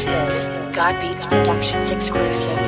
is God Beats Productions exclusive.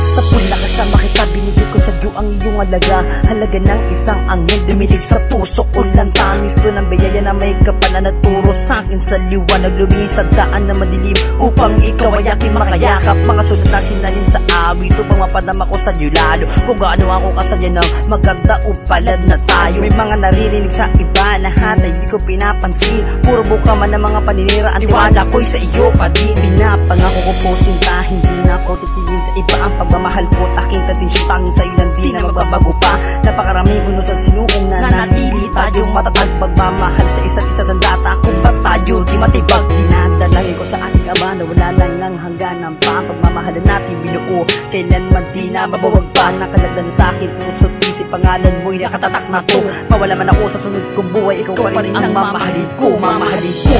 Sa pula kasama kita, binigay ko sa Diyo ang iyong halaga. Halaga ng isang angel, dumilig sa puso ko lang. Tamis ko ng biyaya na may kapal na naturo sa akin sa liwanag. Lumingin sa daan na madilim upang ikaw ay aking makayakap. Mga sunod na sinalin sa awit upang mapadama ko sa Diyo lalo. Kung gaano ako kasaya ng maganda o palad na tayo. May mga naririnig sa iba na hatay di ko pinapansin. Puro buka man ng mga paninira. Ang tiwala ko'y sa iyo pa din. Pinapangako ko po sinta, hindi na ako titigil sa iba. Ang pagmamahal ko at aking atensyon tanging sa'yo lang di na magbabago pa. Napakaraming unos at sinuong na nanatili tayong matatag. Pagmamahal sa isa't isa sa data kung ba't tayo di matibag. Dinadalangin ko sa ating Ama na wala lang ng hangganan pa. Pagmamahalan natin binuo, kailanman di na mabawag pa. Nakalagdan sa akin puso't isip, pangalan mo'y nakatatak na to. Mawala man ako sa sunod kong buhay, ikaw pa rin ang mamahalin ko, mamahalin ko.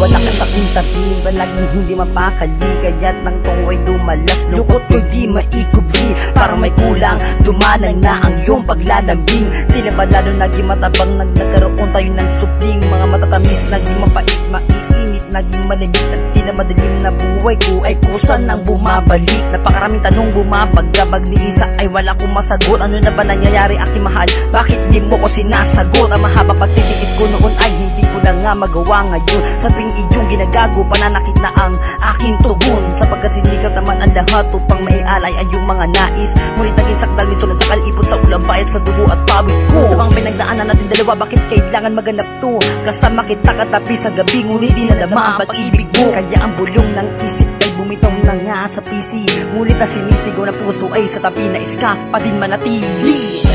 Wala ka sa aking tabi, balaging hindi mapakali. Kaya't nang tungoy dumalas, lukot ko'y di maikubi. Parang may kulang, dumanang na ang iyong paglalambing. Tila ba lalo naging matabang, nagkaroon tayo ng supling. Mga matatamis, naging mapait, maiinit, naging malamig. At tila madilim na buhay ko ay kusa nang bumabalik. Napakaraming tanong bumabagabag ni isa ay wala kong masagot. Ano na ba nangyayari aking mahal? Bakit di mo ko sinasagot? Ang mahabang pagtitiis ko noon ay hindi ko na nga magawa ngayon. Sa tuwing iyong ginagago, pananakit na ang aking tugon. Sapagkat sinikat naman ang lahat upang maialay ang iyong mga nais. Ngunit naging sakdal, mistulan sa kalipot sa ulang bayad sa dugo at pawis ko. Sa mga pinagdaanan natin dalawa, bakit kailangan maganap to? Kasama kita katabi sa gabi, ngunit di nadama ang pag-ibig mo. Kaya ang bulong ng isip ay bumitaw na nga sa PC. Ngunit na sinisigaw na puso ay sa tabi na iska pa din manatili.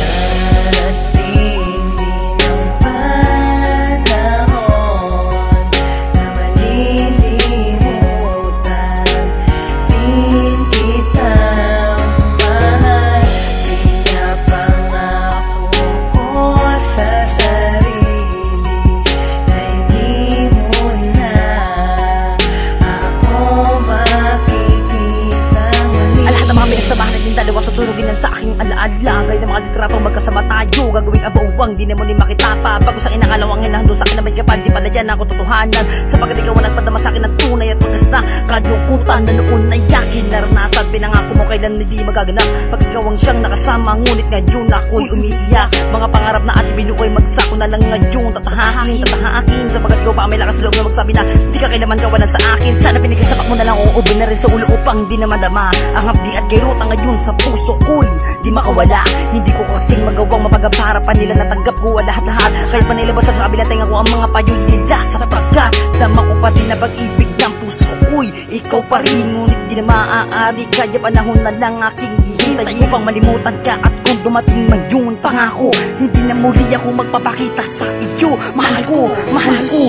Dalawa susunugin lang sa aking alaala. Gaya ng mga litrato magkasama tayo, gagawing abawang di na muli makita pa. Bago sa inakalawang hinahando sa akin na may kapal, di pala yan ako totohanan. Sapagkat ikaw ang nagpadama sa akin ng tunay at wagas na kalungkutan na noon ay yakin naranasan. Pinangako mo kailan hindi magaganap pag ikaw ang siyang nakasama, ngunit ngayon ako'y umiiyak. Mga pangarap na ating binukoy, magsako na lang ngayon. Tatahakin sapagkat ikaw pa may lakas loob na magsabi na di ka kailaman kawalan sa akin. Sana pinagisapak mo na lang o ubin na rin sa ulo upang di na madama ang hapdi at gayrota ngayon sa puso ko'y di makawala. Hindi ko kasing magawang mapagab sa harapan nila. Natanggap ko ang lahat-lahat, kaya panilabas sa kabilang tenga ko ang mga payo nila. Sapagkat dama ko pa din na pag-ibig ng puso ko'y ikaw pa rin. Ngunit di na maaari, kaya panahon na lang aking hihintay upang malimutan ka. At kung dumating man yun, pangako hindi na muli ako magpapakita sa iyo. Mahal ko, mahal ko.